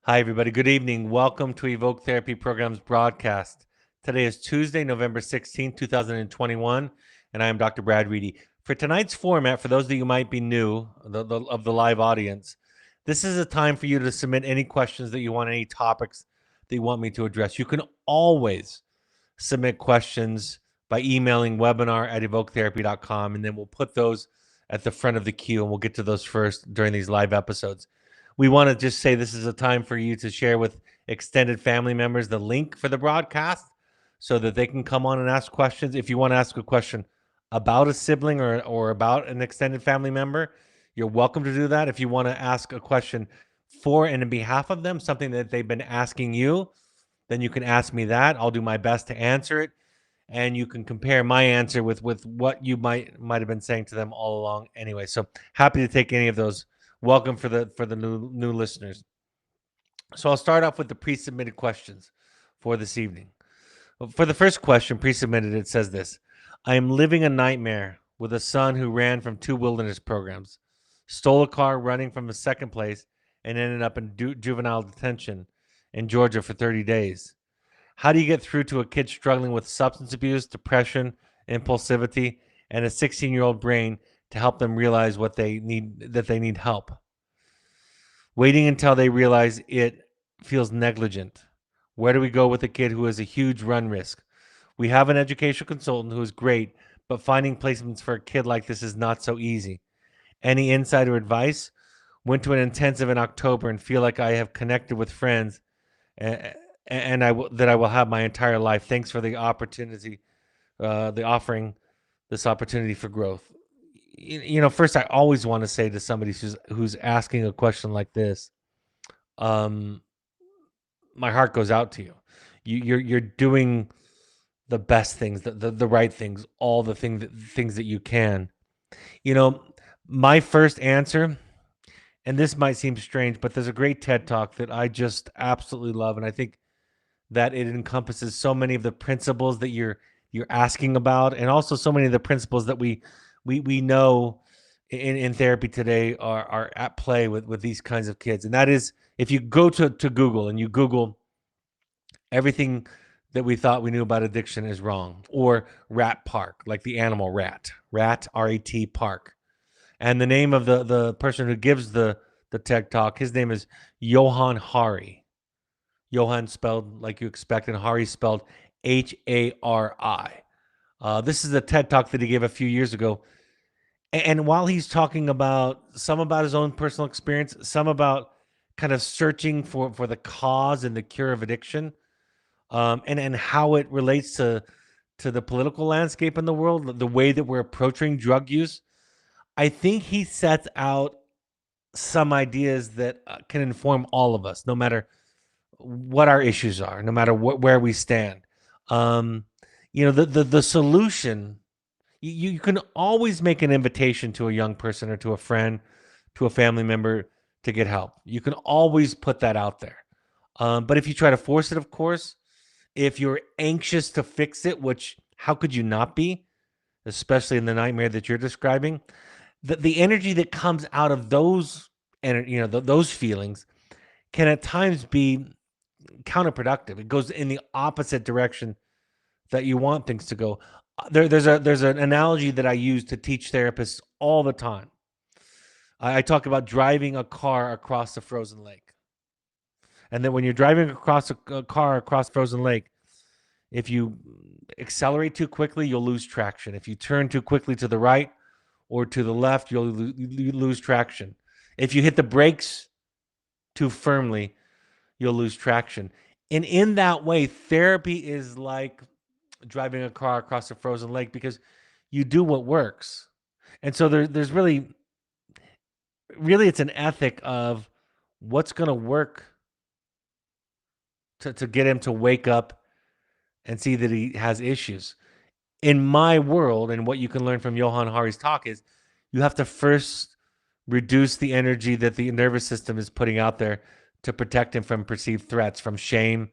Hi, everybody. Good evening. Welcome to Evoke Therapy Program's broadcast. Today is Tuesday, November 16th, 2021, and I am Dr. Brad Reedy. For tonight's format, for those of you who might be new of the live audience, this is a time for you to submit any questions that you want, any topics that you want me to address. You can always submit questions by emailing webinar@evoketherapy.com, and then we'll put those at the front of the queue, and we'll get to those first during these live episodes. We want to just say this is a time for you to share with extended family members the link for the broadcast so that they can come on and ask questions. If you want to ask a question about a sibling or about an extended family member, you're welcome to do that. If you want to ask a question for and in behalf of them, something that they've been asking you, then you can ask me that. I'll do my best to answer it, and you can compare my answer with what you might have been saying to them all along anyway. So happy to take any of those. Welcome for the new listeners. So I'll start off with the pre-submitted questions for this evening. For the first question, pre-submitted, it says this: I am living a nightmare with a son who ran from 2 wilderness programs, stole a car running from a second place, and ended up in juvenile detention in Georgia for 30 days. How do you get through to a kid struggling with substance abuse, depression, impulsivity, and a 16-year-old brain to help them realize that they need help? Waiting until they realize it feels negligent. Where do we go with a kid who has a huge run risk? We have an educational consultant who is great, but finding placements for a kid like this is not so easy. Any insider advice? Went to an intensive in October and feel like I have connected with friends and I will have my entire life. Thanks for the opportunity, offering this opportunity for growth. First, I always want to say to somebody who's asking a question like this, my heart goes out to you. You're doing the best things, the right things, all the things that you can. My first answer, and this might seem strange, but there's a great TED Talk that I just absolutely love, and I think that it encompasses so many of the principles that you're asking about, and also so many of the principles that we know in therapy today are at play with these kinds of kids. And that is, if you go to Google and you Google everything that we thought we knew about addiction is wrong, or rat park, like the animal rat, R-A-T park. And the name of the person who gives the TED Talk, his name is Johann Hari. Johann spelled like you expect, and Hari spelled Hari. This is a TED Talk that he gave a few years ago. And while he's talking about some about his own personal experience, some about kind of searching for the cause and the cure of addiction, and how it relates to the political landscape in the world, the way that we're approaching drug use, I think he sets out some ideas that can inform all of us, no matter what our issues are, no matter where we stand. The solution, you can always make an invitation to a young person or to a friend, to a family member to get help. You can always put that out there. But if you try to force it, of course, if you're anxious to fix it, which how could you not be, especially in the nightmare that you're describing, the energy that comes out of those, those feelings can at times be counterproductive. It goes in the opposite direction that you want things to go. There's an analogy that I use to teach therapists all the time. I talk about driving a car across a frozen lake. And then when you're driving across a car across frozen lake, if you accelerate too quickly, you'll lose traction. If you turn too quickly to the right or to the left, you'll lose traction. If you hit the brakes too firmly, you'll lose traction. And in that way, therapy is like driving a car across a frozen lake, because you do what works. And so there's really it's an ethic of what's going to work to get him to wake up and see that he has issues. In my world, and what you can learn from Johann Hari's talk, is you have to first reduce the energy that the nervous system is putting out there to protect him from perceived threats, from shame,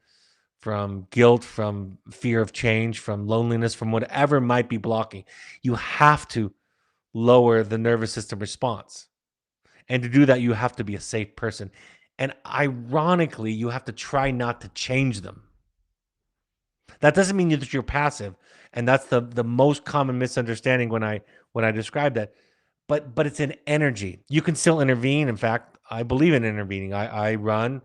from guilt, from fear of change, from loneliness, from whatever might be blocking. You have to lower the nervous system response. And to do that, you have to be a safe person. And ironically, you have to try not to change them. That doesn't mean that you're passive, and that's the most common misunderstanding when I describe that. But it's an energy. You can still intervene. In fact, I believe in intervening. I run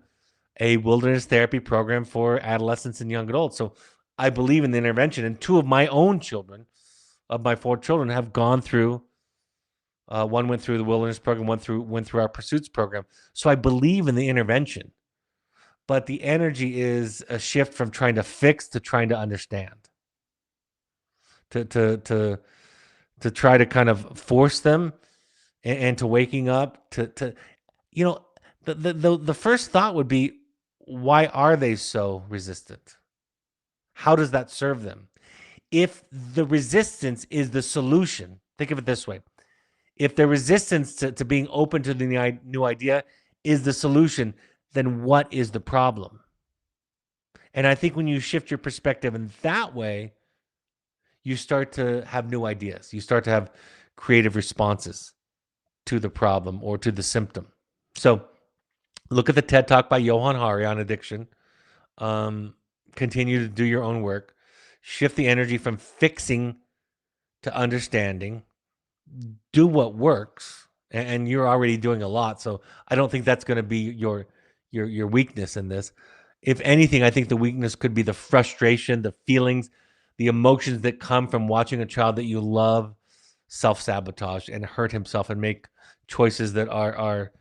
a wilderness therapy program for adolescents and young adults. So I believe in the intervention. And two of my own children, of my four children, have gone through. One went through the wilderness program, went through our pursuits program. So I believe in the intervention. But the energy is a shift from trying to fix to trying to understand. To try to kind of force them and to waking up to you know the first thought would be, why are they so resistant? How does that serve them? If the resistance is the solution, think of it this way. If the resistance to being open to the new idea is the solution, then what is the problem? And I think when you shift your perspective in that way, you start to have new ideas. You start to have creative responses to the problem or to the symptom. So look at the TED Talk by Johan Hari on addiction. Continue to do your own work. Shift the energy from fixing to understanding. Do what works, and you're already doing a lot. So I don't think that's going to be your weakness in this. If anything, I think the weakness could be the frustration, the feelings, the emotions that come from watching a child that you love self-sabotage and hurt himself and make choices that are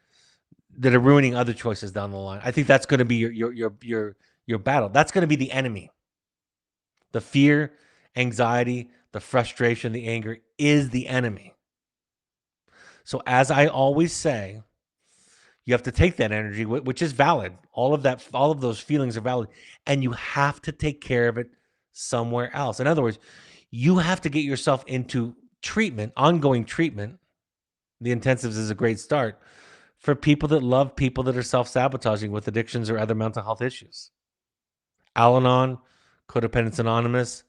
ruining other choices down the line. I think that's going to be your battle. That's going to be the enemy. The fear, anxiety, the frustration, the anger is the enemy. So as I always say, you have to take that energy, which is valid. All of those feelings are valid, and you have to take care of it somewhere else. In other words, you have to get yourself into treatment, ongoing treatment. The intensives is a great start for people that love people that are self-sabotaging with addictions or other mental health issues. Al-Anon, Codependence Anonymous,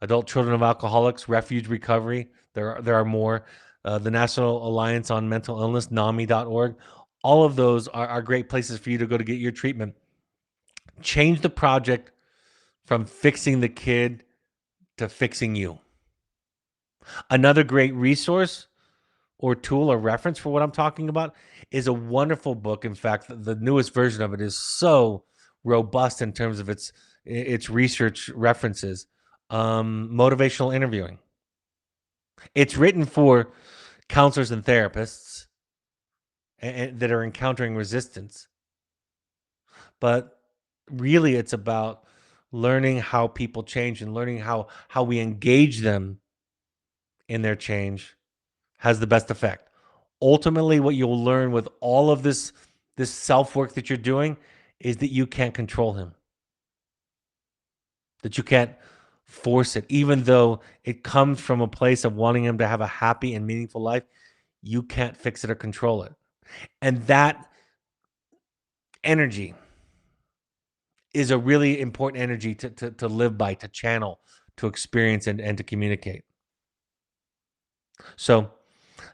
Adult Children of Alcoholics, Refuge Recovery. There are more. The National Alliance on Mental Illness, NAMI.org. All of those are great places for you to go to get your treatment. Change the project from fixing the kid to fixing you. Another great resource or tool or reference for what I'm talking about is a wonderful book. In fact, the newest version of it is so robust in terms of its research references. Motivational Interviewing. It's written for counselors and therapists that are encountering resistance, but really it's about learning how people change and learning how we engage them in their change has the best effect. Ultimately, what you'll learn with all of this self-work that you're doing is that you can't control him, that you can't force it. Even though it comes from a place of wanting him to have a happy and meaningful life, you can't fix it or control it. And that energy is a really important energy to live by, to channel, to experience, and to communicate. So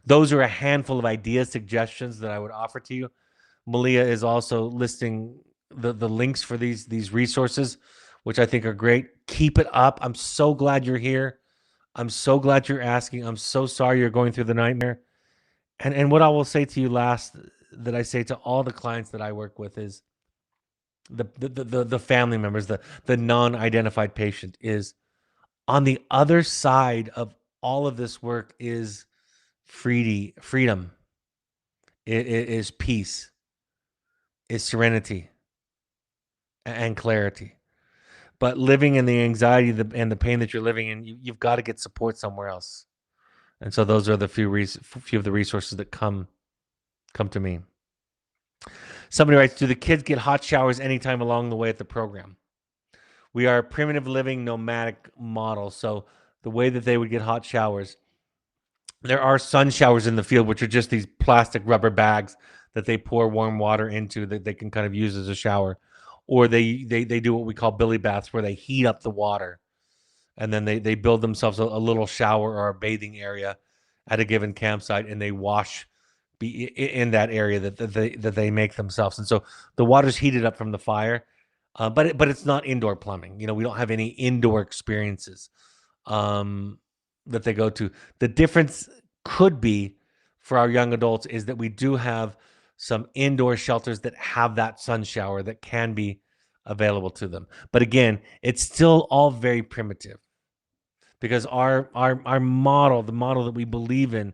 those are a handful of ideas, suggestions that I would offer to you. Malia is also listing the links for these resources, which I think are great. Keep it up. I'm so glad you're here. I'm so glad you're asking. I'm so sorry you're going through the nightmare. And what I will say to you last, that I say to all the clients that I work with, is the family members, the non-identified patient, is on the other side of all of this work is freedom. It is peace, is serenity and clarity. But living in the anxiety and the pain that you're living in, you've got to get support somewhere else. And so those are the few of the resources that come to me. Somebody writes, do the kids get hot showers anytime along the way at the program? We are a primitive living nomadic model. So the way that they would get hot showers, there are sun showers in the field, which are just these plastic rubber bags that they pour warm water into that they can kind of use as a shower. Or they do what we call billy baths, where they heat up the water and then they build themselves a little shower or a bathing area at a given campsite, and they wash be in that area that they make themselves. And so the water's heated up from the fire, but it's not indoor plumbing. We don't have any indoor experiences that they go to. The difference could be for our young adults is that we do have some indoor shelters that have that sun shower that can be available to them. But again, it's still all very primitive because our model, the model that we believe in,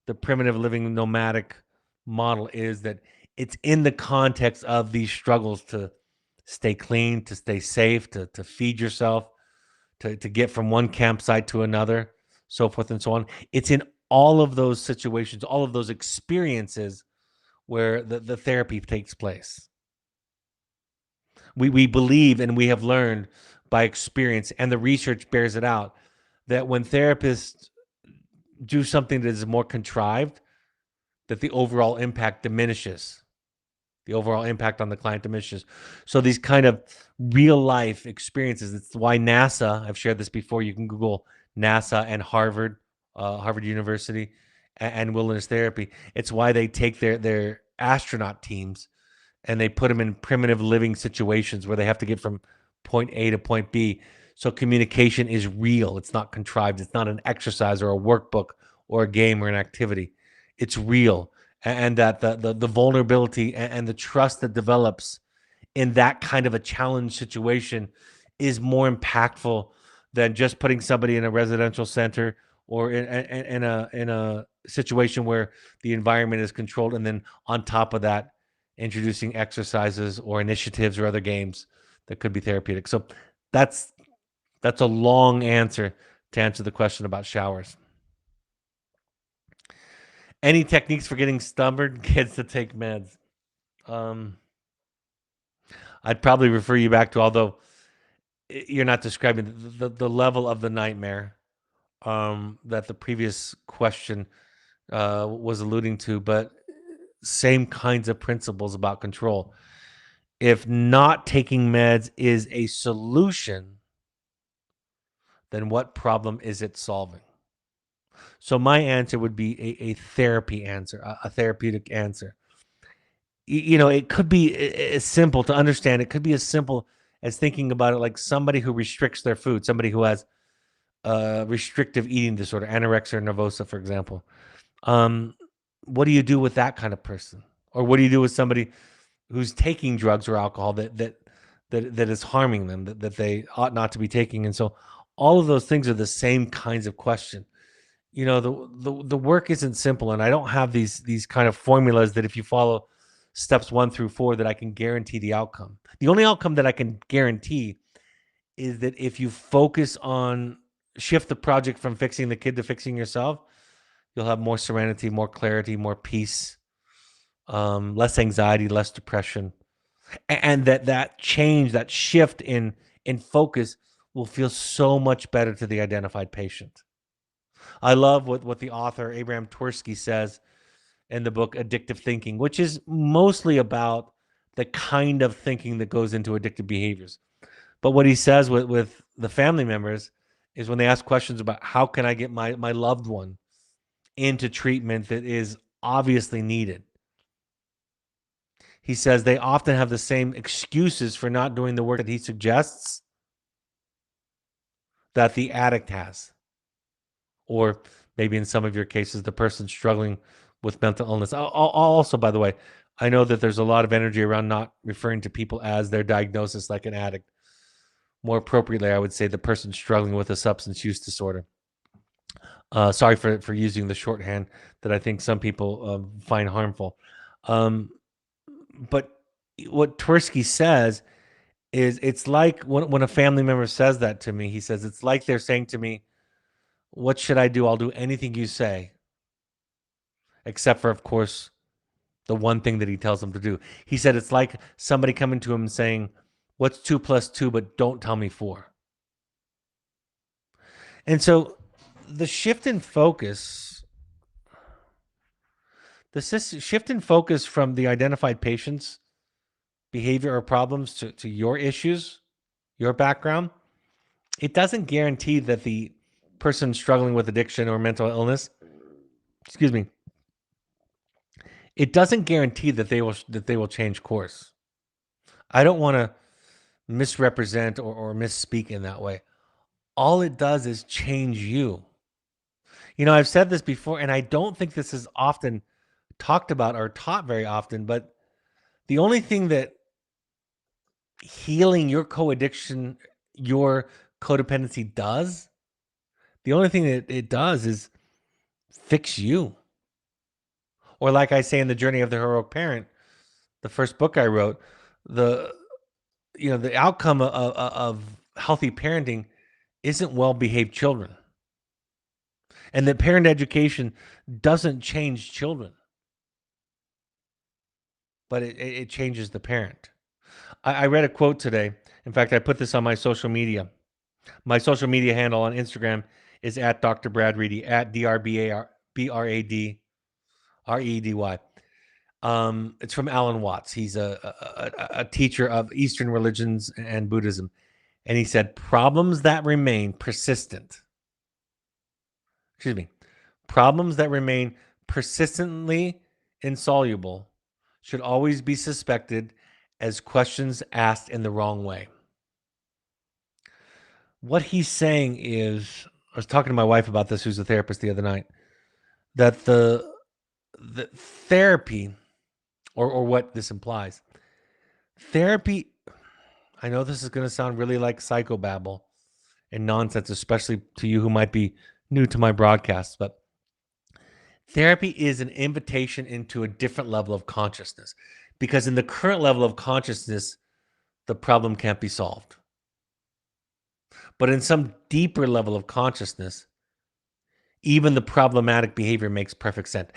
the primitive living nomadic model, is that it's in the context of these struggles to stay clean, to stay safe, to feed yourself, to get from one campsite to another, so forth and so on. It's in all of those situations, all of those experiences where the therapy takes place. We believe, and we have learned by experience, and the research bears it out, that when therapists do something that is more contrived, that the overall impact diminishes. The overall impact on the client diminishes. So these kind of real life experiences, it's why NASA, I've shared this before, you can Google NASA and Harvard University and wilderness therapy. It's why they take their astronaut teams and they put them in primitive living situations where they have to get from point A to point B. So communication is real. It's not contrived. It's not an exercise or a workbook or a game or an activity. It's real. And that the vulnerability and the trust that develops in that kind of a challenge situation is more impactful than just putting somebody in a residential center or in a situation where the environment is controlled, and then on top of that, introducing exercises or initiatives or other games that could be therapeutic. So that's a long answer to answer the question about showers. Any techniques for getting stubborn kids to take meds? I'd probably refer you back to, although you're not describing the level of the nightmare that the previous question was alluding to, but same kinds of principles about control. If not taking meds is a solution, then what problem is it solving? So my answer would be a therapy answer, a therapeutic answer. It could be as simple to understand. It could be as simple as thinking about it like somebody who restricts their food, somebody who has restrictive eating disorder, anorexia nervosa, for example. What do you do with that kind of person? Or what do you do with somebody who's taking drugs or alcohol that is harming them, that they ought not to be taking? And so all of those things are the same kinds of question. The work isn't simple, and I don't have these kind of formulas that if you follow steps 1 through 4 that I can guarantee the outcome. The only outcome that I can guarantee is that if you focus on shift the project from fixing the kid to fixing yourself, you'll have more serenity, more clarity, more peace, less anxiety, less depression, and that change, that shift in focus will feel so much better to the identified patient. I love what the author Abraham Tversky says in the book Addictive Thinking, which is mostly about the kind of thinking that goes into addictive behaviors. But what he says with the family members is when they ask questions about how can I get my loved one into treatment that is obviously needed, he says they often have the same excuses for not doing the work that he suggests that the addict has. Or maybe in some of your cases, the person struggling with mental illness. Also, by the way, I know that there's a lot of energy around not referring to people as their diagnosis like an addict. More appropriately, I would say the person struggling with a substance use disorder. Sorry for using the shorthand that I think some people find harmful. But what Tversky says is it's like when a family member says that to me, he says, it's like they're saying to me, what should I do? I'll do anything you say, except for, of course, the one thing that he tells them to do. He said it's like somebody coming to him and saying, what's 2 + 2, but don't tell me 4. And so the shift in focus, shift in focus from the identified patient's behavior or problems to your issues, your background, it doesn't guarantee that the person struggling with addiction or mental illness, excuse me, It doesn't guarantee that they will change course. I don't want to misrepresent or misspeak in that way. All it does is change you. I've said this before, and I don't think this is often talked about or taught very often, but the only thing that healing your co-addiction, your codependency does, the only thing that it does is fix you. Or like I say in The Journey of the Heroic Parent, the first book I wrote, the the outcome of healthy parenting isn't well-behaved children. And that parent education doesn't change children, but it changes the parent. I read a quote today. In fact, I put this on my social media. My social media handle on Instagram is at Dr. Brad Reedy, at DRBRADREDY. It's from Alan Watts. He's a teacher of Eastern religions and Buddhism. And he said, problems that remain persistently insoluble should always be suspected as questions asked in the wrong way. What he's saying is, I was talking to my wife about this, who's a therapist, the other night, that the therapy, or what this implies, therapy, I know this is going to sound really like psychobabble and nonsense, especially to you who might be new to my broadcasts, but therapy is an invitation into a different level of consciousness, because in the current level of consciousness, the problem can't be solved. But in some deeper level of consciousness, even the problematic behavior makes perfect sense.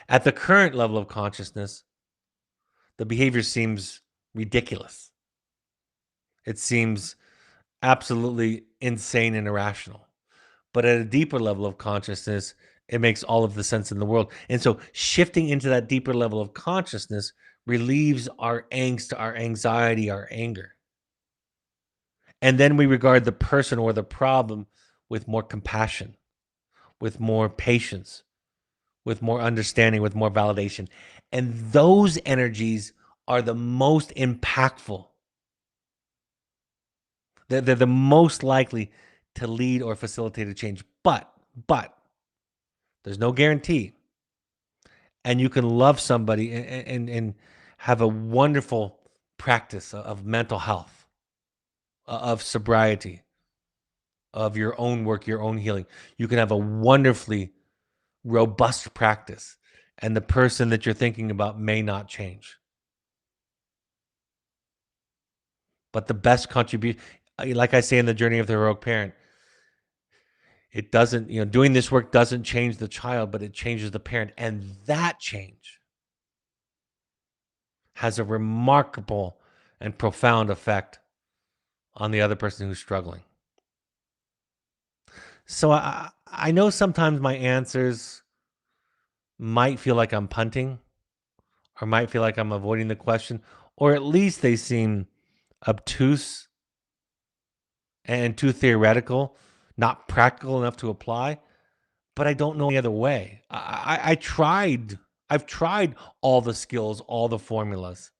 At the current level of consciousness, the behavior seems ridiculous. It seems absolutely insane and irrational. But at a deeper level of consciousness, it makes all of the sense in the world. And so shifting into that deeper level of consciousness relieves our angst, our anxiety, our anger. And then we regard the person or the problem with more compassion, with more patience, with more understanding, with more validation. And those energies are the most impactful. They're the most likely to lead or facilitate a change. But there's no guarantee. And you can love somebody and have a wonderful practice of mental health, of sobriety, of your own work, your own healing. You can have a wonderfully robust practice, and the person that you're thinking about may not change. But the best contribution, like I say in The Journey of the Heroic Parent, it doesn't, doing this work doesn't change the child, but it changes the parent. And that change has a remarkable and profound effect on the other person who's struggling. So I know sometimes my answers might feel like I'm punting, or might feel like I'm avoiding the question, or at least they seem obtuse and too theoretical, not practical enough to apply. But I don't know any other way. I've tried all the skills, all the formulas.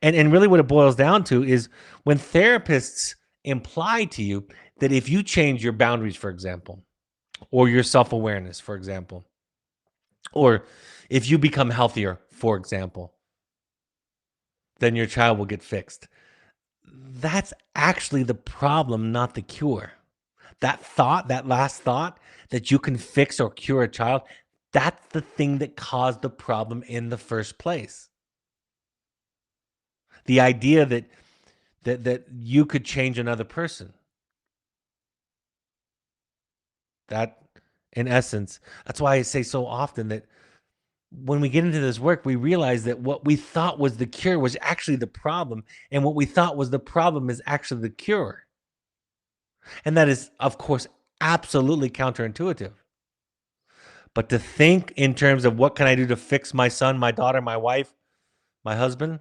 And really what it boils down to is when therapists imply to you that if you change your boundaries, for example, or your self-awareness, for example, or if you become healthier, for example, then your child will get fixed. That's actually the problem, not the cure. That last thought that you can fix or cure a child, that's the thing that caused the problem in the first place. The idea that you could change another person. That, in essence, that's why I say so often that when we get into this work, we realize that what we thought was the cure was actually the problem, and what we thought was the problem is actually the cure. And that is, of course, absolutely counterintuitive. But to think in terms of what can I do to fix my son, my daughter, my wife, my husband,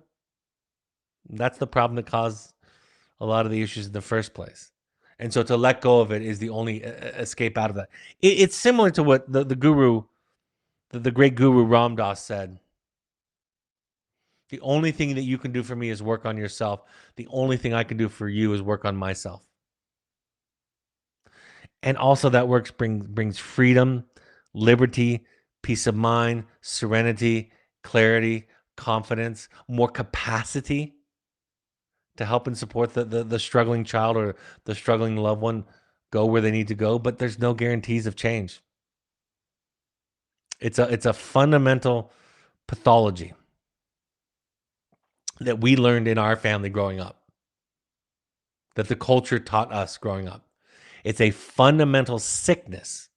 that's the problem that caused a lot of the issues in the first place. And so to let go of it is the only escape out of that. It's similar to what the guru The great guru Ram Dass said, the only thing that you can do for me is work on yourself. The only thing I can do for you is work on myself. And also that works brings freedom, liberty, peace of mind, serenity, clarity, confidence, more capacity to help and support the struggling child or the struggling loved one go where they need to go. But there's no guarantees of change. It's a fundamental pathology that we learned in our family growing up, that the culture taught us growing up. It's a fundamental sickness.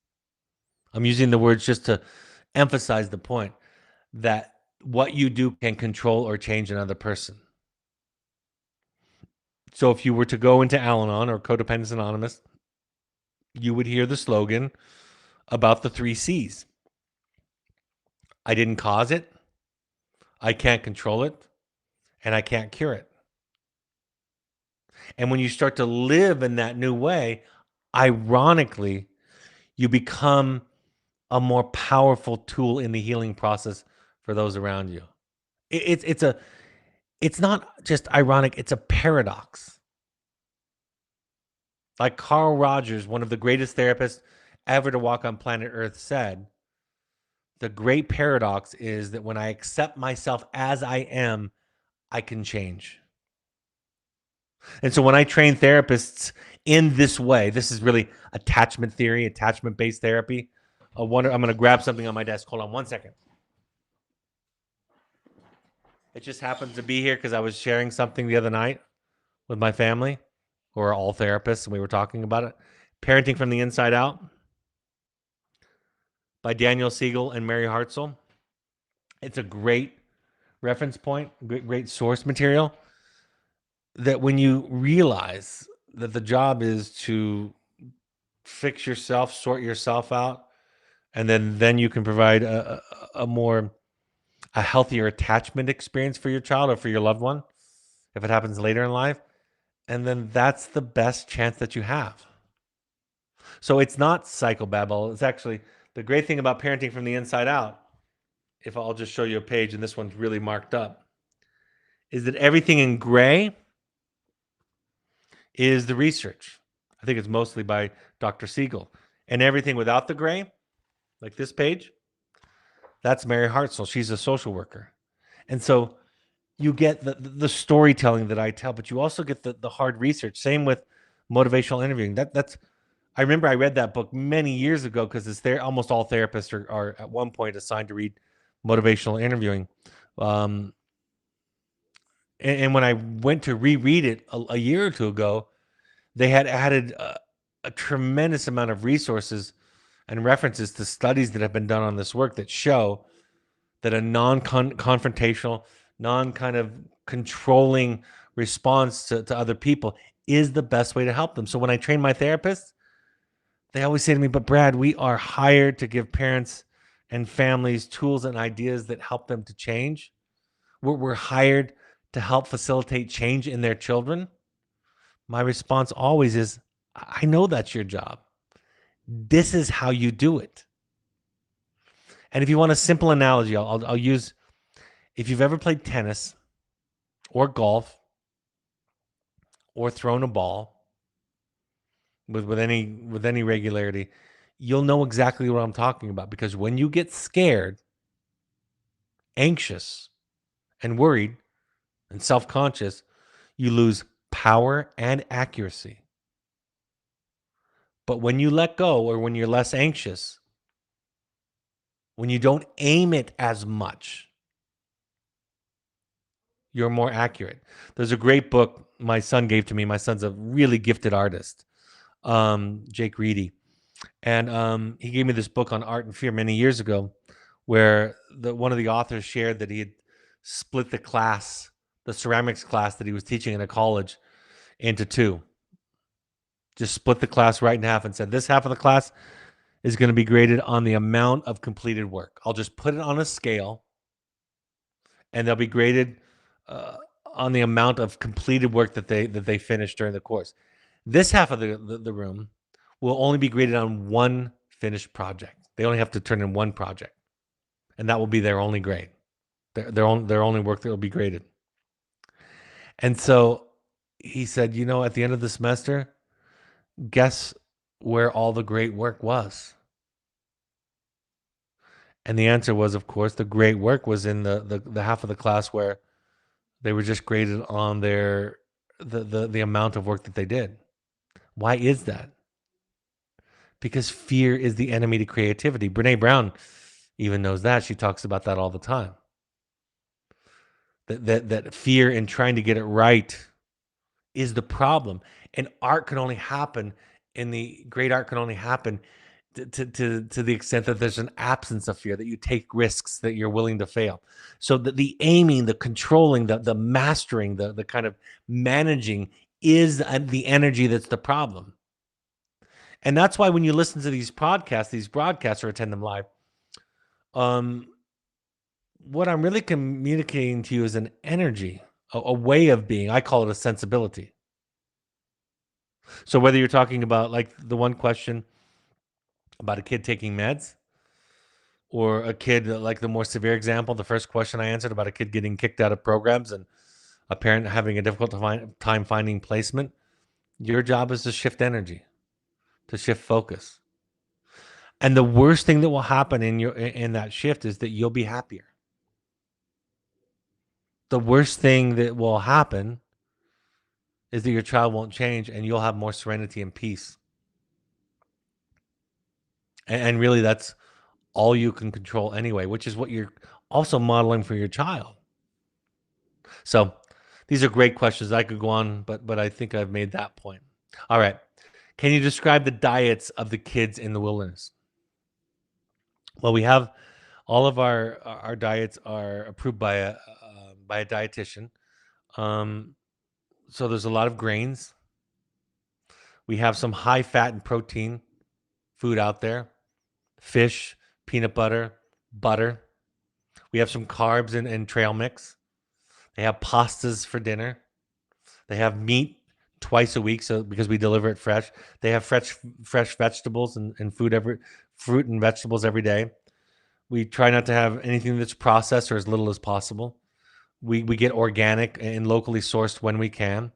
I'm using the words just to emphasize the point that what you do can control or change another person. So if you were to go into Al-Anon or Codependence Anonymous, you would hear the slogan about the 3 C's. I didn't cause it, I can't control it, and I can't cure it. And when you start to live in that new way, ironically, you become a more powerful tool in the healing process for those around you. It's not just ironic, it's a paradox. Like Carl Rogers, one of the greatest therapists ever to walk on planet Earth, said, the great paradox is that when I accept myself as I am, I can change. And so when I train therapists in this way, this is really attachment theory, attachment-based therapy. I'm going to grab something on my desk. Hold on one second. It just happens to be here because I was sharing something the other night with my family, who are all therapists, and we were talking about it. Parenting from the Inside Out by Daniel Siegel and Mary Hartzell. It's a great reference point, great source material, that when you realize that the job is to fix yourself, sort yourself out, and then you can provide a healthier attachment experience for your child or for your loved one if it happens later in life. And then that's the best chance that you have. So it's not psychobabble. It's actually the great thing about parenting from the inside out. If I'll just show you a page, and this one's really marked up, is that everything in gray is the research. I think it's mostly by Dr. Siegel. And everything without the gray, like this page, that's Mary Hartzell. She's a social worker. And so you get the storytelling that I tell, but you also get the hard research. Same with motivational interviewing. I remember I read that book many years ago because it's there. Almost all therapists are at one point assigned to read motivational interviewing. And when I went to reread it a year or two ago, they had added a tremendous amount of resources and references to studies that have been done on this work that show that a non-confrontational, non-kind of controlling response to other people is the best way to help them. So when I train my therapists, they always say to me, but Brad, we are hired to give parents and families tools and ideas that help them to change. We're hired to help facilitate change in their children. My response always is, I know that's your job. This is how you do it. And if you want a simple analogy, I'll use, if you've ever played tennis or golf or thrown a ball with any regularity, you'll know exactly what I'm talking about, because when you get scared, anxious, and worried and self-conscious, you lose power and accuracy. But when you let go, or when you're less anxious, when you don't aim it as much, you're more accurate. There's a great book my son gave to me. My son's a really gifted artist, Jake Reedy. And he gave me this book on art and fear many years ago, where one of the authors shared that he had split the class, the ceramics class that he was teaching in a college, into two. Just split the class right in half and said, this half of the class is going to be graded on the amount of completed work. I'll just put it on a scale, and they'll be graded on the amount of completed work that they finished during the course. This half of the room will only be graded on one finished project. They only have to turn in one project. and that will be their only grade, their only work that will be graded. And so he said, at the end of the semester, guess where all the great work was? And the answer was, of course, the great work was in the half of the class where they were just graded on the amount of work that they did. Why is that? Because fear is the enemy to creativity. Brene Brown even knows that. She talks about that all the time. That fear in trying to get it right is the problem. And art can only happen, great art can only happen to the extent that there's an absence of fear, that you take risks, that you're willing to fail. So the aiming, the controlling, the mastering, the kind of managing is the energy that's the problem. And that's why when you listen to these podcasts, these broadcasts, or attend them live, what I'm really communicating to you is an energy, a way of being. I call it a sensibility. So whether you're talking about, like, the one question about a kid taking meds, or a kid, like the more severe example, the first question I answered about a kid getting kicked out of programs and a parent having a difficult time finding placement, your job is to shift energy, to shift focus. And the worst thing that will happen in that shift is that you'll be happier. The worst thing that will happen is that your child won't change and you'll have more serenity and peace. And really, that's all you can control anyway, which is what you're also modeling for your child. So these are great questions. I could go on, but I think I've made that point. All right. Can you describe the diets of the kids in the wilderness? Well, we have all of our diets are approved by a dietitian. So there's a lot of grains. We have some high fat and protein food out there: fish, peanut butter, butter. We have some carbs and trail mix. They have pastas for dinner. They have meat twice a week, so because we deliver it fresh. They have fresh vegetables and fruit and vegetables every day. We try not to have anything that's processed, or as little as possible. We get organic and locally sourced when we can.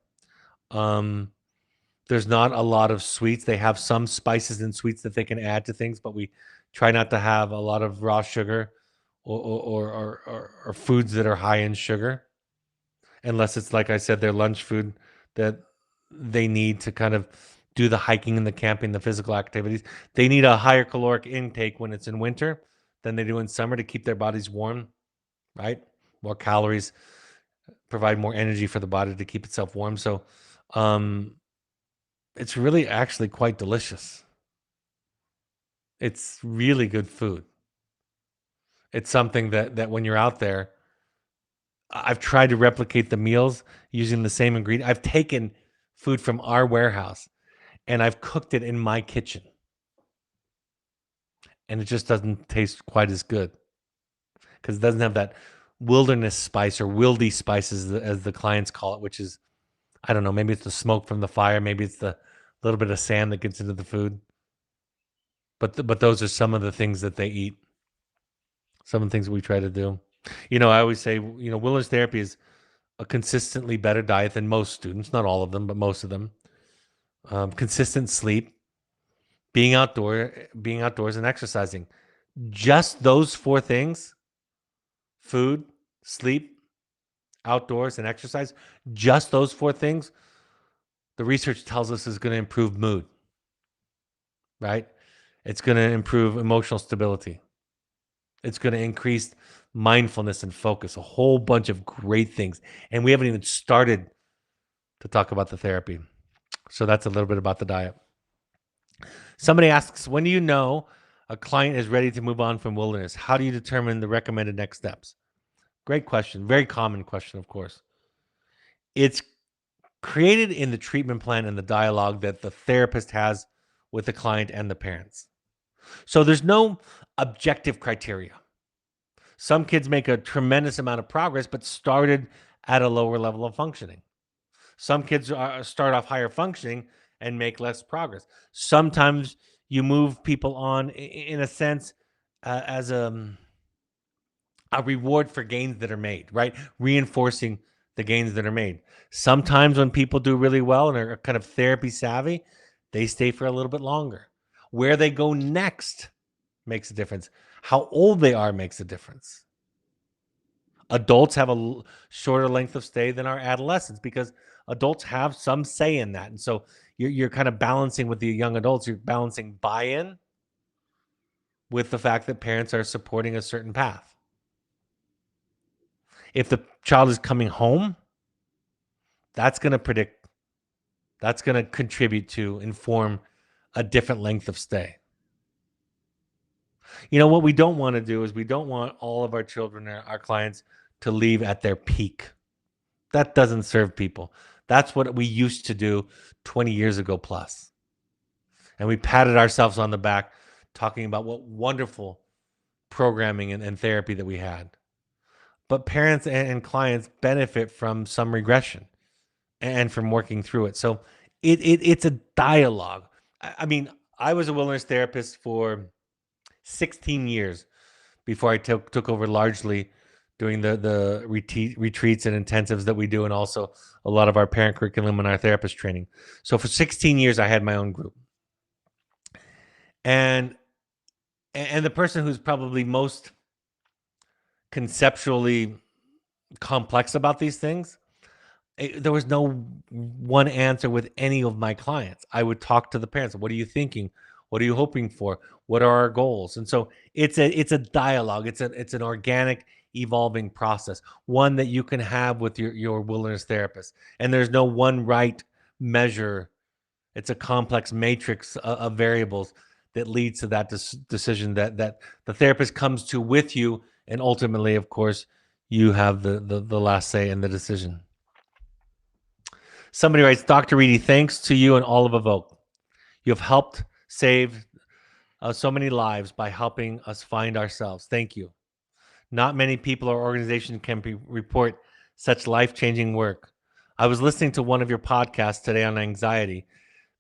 There's not a lot of sweets. They have some spices and sweets that they can add to things, but we try not to have a lot of raw sugar or foods that are high in sugar, unless it's, like I said, their lunch food that they need to kind of do the hiking and the camping, the physical activities. They need a higher caloric intake when it's in winter than they do in summer to keep their bodies warm, right? More calories provide more energy for the body to keep itself warm. So it's really actually quite delicious. It's really good food. It's something that when you're out there, I've tried to replicate the meals using the same ingredient. I've taken food from our warehouse and I've cooked it in my kitchen, and it just doesn't taste quite as good because it doesn't have that wilderness spice, or wildy spices, as the clients call it, which is, I don't know, maybe it's the smoke from the fire, maybe it's the little bit of sand that gets into the food. But those are some of the things that they eat. Some of the things that we try to do. I always say, wilderness therapy is a consistently better diet than most students, not all of them, but most of them. Consistent sleep, being outdoors and exercising. Just those four things: food, sleep, outdoors, and exercise. Just those four things, the research tells us, is going to improve mood, right? It's going to improve emotional stability. It's going to increase mindfulness and focus, a whole bunch of great things. And we haven't even started to talk about the therapy. So that's a little bit about the diet. Somebody asks, when do you know a client is ready to move on from wilderness? How do you determine the recommended next steps? Great question. Very common question, of course. It's created in the treatment plan and the dialogue that the therapist has with the client and the parents. So there's no objective criteria. Some kids make a tremendous amount of progress, but started at a lower level of functioning. Some kids start off higher functioning and make less progress. Sometimes you move people on, in a sense, as a reward for gains that are made, right? Reinforcing the gains that are made. Sometimes when people do really well and are kind of therapy savvy, they stay for a little bit longer. Where they go next makes a difference. How old they are makes a difference. Adults have a shorter length of stay than our adolescents because adults have some say in that. And so you're kind of balancing with the young adults, you're balancing buy-in with the fact that parents are supporting a certain path. If the child is coming home, that's going to contribute to inform a different length of stay. What we don't want to do is we don't want all of our children, our clients, to leave at their peak. That doesn't serve people. That's what we used to do 20 years ago plus. And we patted ourselves on the back talking about what wonderful programming and therapy that we had. But parents and clients benefit from some regression and from working through it. So it's a dialogue. I mean, I was a wilderness therapist for 16 years before I took over largely doing the retreats and intensives that we do, and also a lot of our parent curriculum and our therapist training. So for 16 years, I had my own group. And the person who's probably most conceptually complex about these things, there was no one answer with any of my clients. I would talk to the parents. What are you thinking? What are you hoping for? What are our goals? And so it's a dialogue. It's an organic, evolving process, one that you can have with your wilderness therapist. And there's no one right measure. It's a complex matrix of variables that leads to that decision that the therapist comes to with you, and ultimately, of course, you have the last say in the decision. Somebody writes, Dr. Reedy, thanks to you and all of Evoke. You have helped save so many lives by helping us find ourselves. Thank you. Not many people or organizations can report such life-changing work. I was listening to one of your podcasts today on anxiety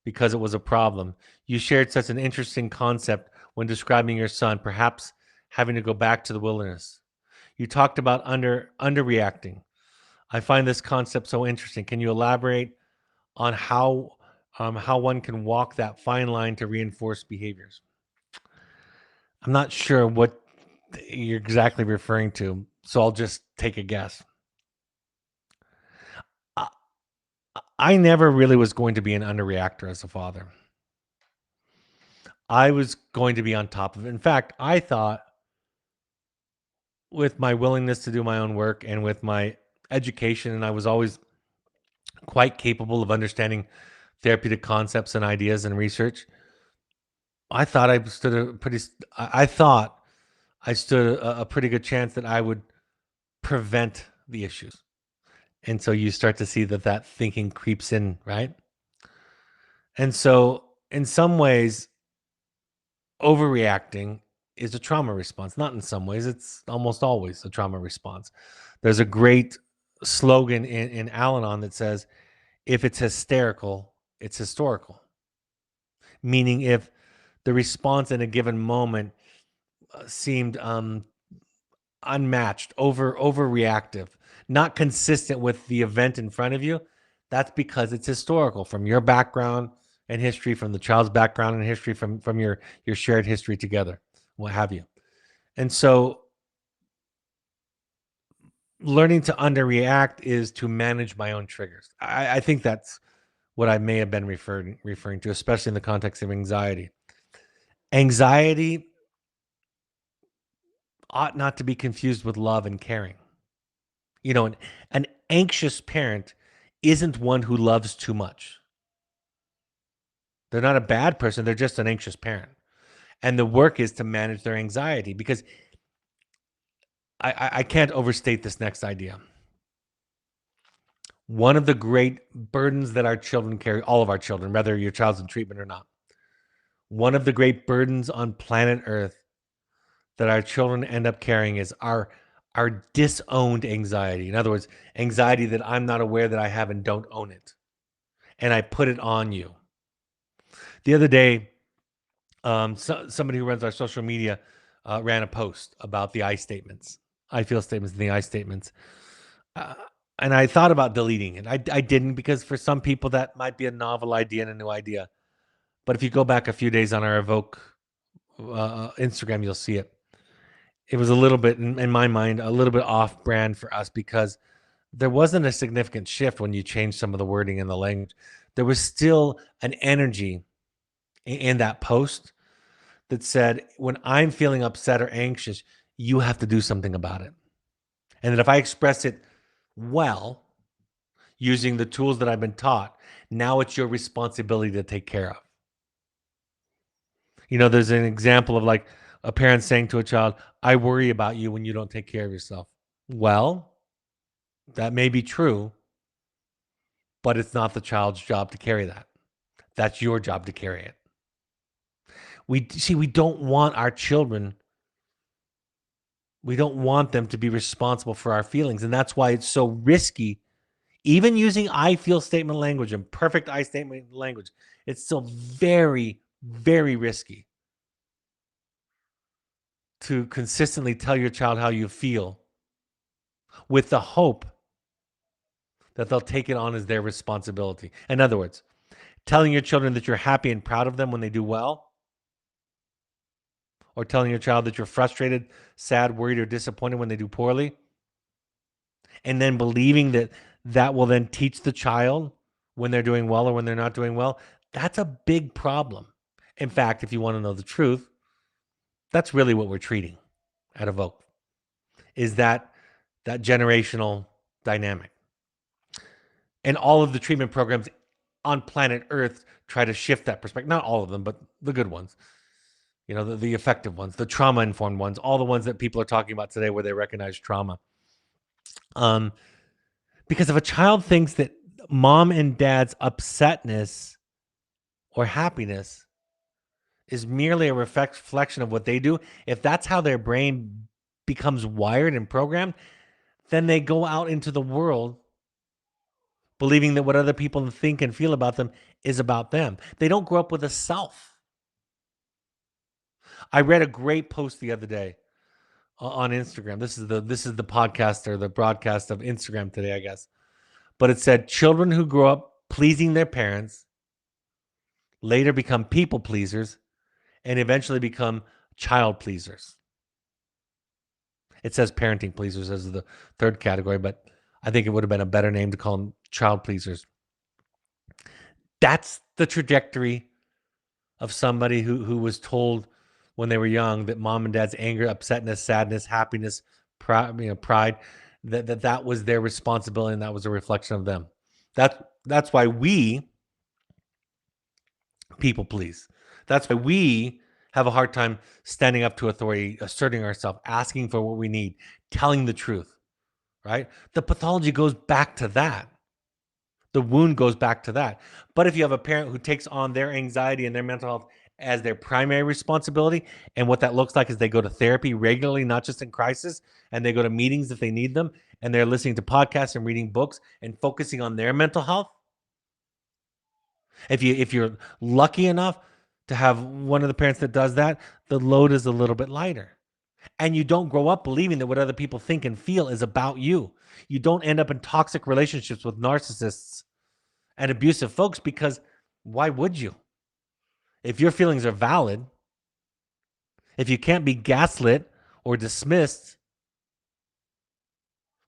because it was a problem. You shared such an interesting concept when describing your son, perhaps having to go back to the wilderness. You talked about underreacting. I find this concept so interesting. Can you elaborate on how one can walk that fine line to reinforce behaviors? I'm not sure what you're exactly referring to, so I'll just take a guess. I never really was going to be an underreactor as a father. I was going to be on top of it. In fact, I thought with my willingness to do my own work and with my education, and I was always quite capable of understanding therapeutic concepts and ideas and research, I thought I stood a pretty good chance that I would prevent the issues. And so you start to see that thinking creeps in, right? And so in some ways, overreacting is a trauma response. Not in some ways, it's almost always a trauma response. There's a great slogan in Al-Anon that says, if it's hysterical, it's historical. Meaning if the response in a given moment seemed unmatched, overreactive, not consistent with the event in front of you, that's because it's historical from your background and history, from the child's background and history, from your shared history together, what have you. And so learning to underreact is to manage my own triggers. I think that's what I may have been referring to, especially in the context of anxiety. Anxiety ought not to be confused with love and caring. An anxious parent isn't one who loves too much. They're not a bad person. They're just an anxious parent. And the work is to manage their anxiety, because I can't overstate this next idea. One of the great burdens that our children carry, all of our children, whether your child's in treatment or not, one of the great burdens on planet Earth that our children end up carrying is our disowned anxiety. In other words, anxiety that I'm not aware that I have and don't own it. And I put it on you. The other day, somebody who runs our social media ran a post about the I statements. I feel statements than the I statements. Uh, and I thought about deleting it. I didn't, because for some people that might be a novel idea and a new idea. But if you go back a few days on our Evoke Instagram, you'll see it. It was a little bit, in my mind, a little bit off brand for us, because there wasn't a significant shift when you changed some of the wording and the language. There was still an energy in that post that said, when I'm feeling upset or anxious, you have to do something about it. And that if I express it well, using the tools that I've been taught, now it's your responsibility to take care of. There's an example of like a parent saying to a child, I worry about you when you don't take care of yourself. Well, that may be true, but it's not the child's job to carry that. That's your job to carry it. We don't want our children, we don't want them to be responsible for our feelings. And that's why it's so risky. Even using I feel statement language and perfect I statement language, it's still very, very risky to consistently tell your child how you feel with the hope that they'll take it on as their responsibility. In other words, telling your children that you're happy and proud of them when they do well, or telling your child that you're frustrated, sad, worried, or disappointed when they do poorly, and then believing that that will then teach the child when they're doing well or when they're not doing well, that's a big problem. In fact, if you want to know the truth, that's really what we're treating at Evoke, is that generational dynamic. And all of the treatment programs on planet Earth try to shift that perspective. Not all of them, but the good ones. The effective ones, the trauma-informed ones, all the ones that people are talking about today where they recognize trauma. Because if a child thinks that mom and dad's upsetness or happiness is merely a reflection of what they do, if that's how their brain becomes wired and programmed, then they go out into the world believing that what other people think and feel about them is about them. They don't grow up with a self. I read a great post the other day on Instagram. This is the podcast or the broadcast of Instagram today, I guess. But it said, children who grow up pleasing their parents later become people pleasers and eventually become child pleasers. It says parenting pleasers as the third category, but I think it would have been a better name to call them child pleasers. That's the trajectory of somebody who was told when they were young that mom and dad's anger, upsetness, sadness, happiness, pride, that was their responsibility and that was a reflection of them. That's why we people please. That's why we have a hard time standing up to authority, asserting ourselves, asking for what we need, telling the truth, right? The pathology goes back to that. The wound goes back to that. But if you have a parent who takes on their anxiety and their mental health as their primary responsibility, and what that looks like is they go to therapy regularly, not just in crisis, and they go to meetings if they need them, and they're listening to podcasts and reading books and focusing on their mental health. If you're lucky enough to have one of the parents that does that, the load is a little bit lighter. And you don't grow up believing that what other people think and feel is about you. You don't end up in toxic relationships with narcissists and abusive folks, because why would you? If your feelings are valid, if you can't be gaslit or dismissed,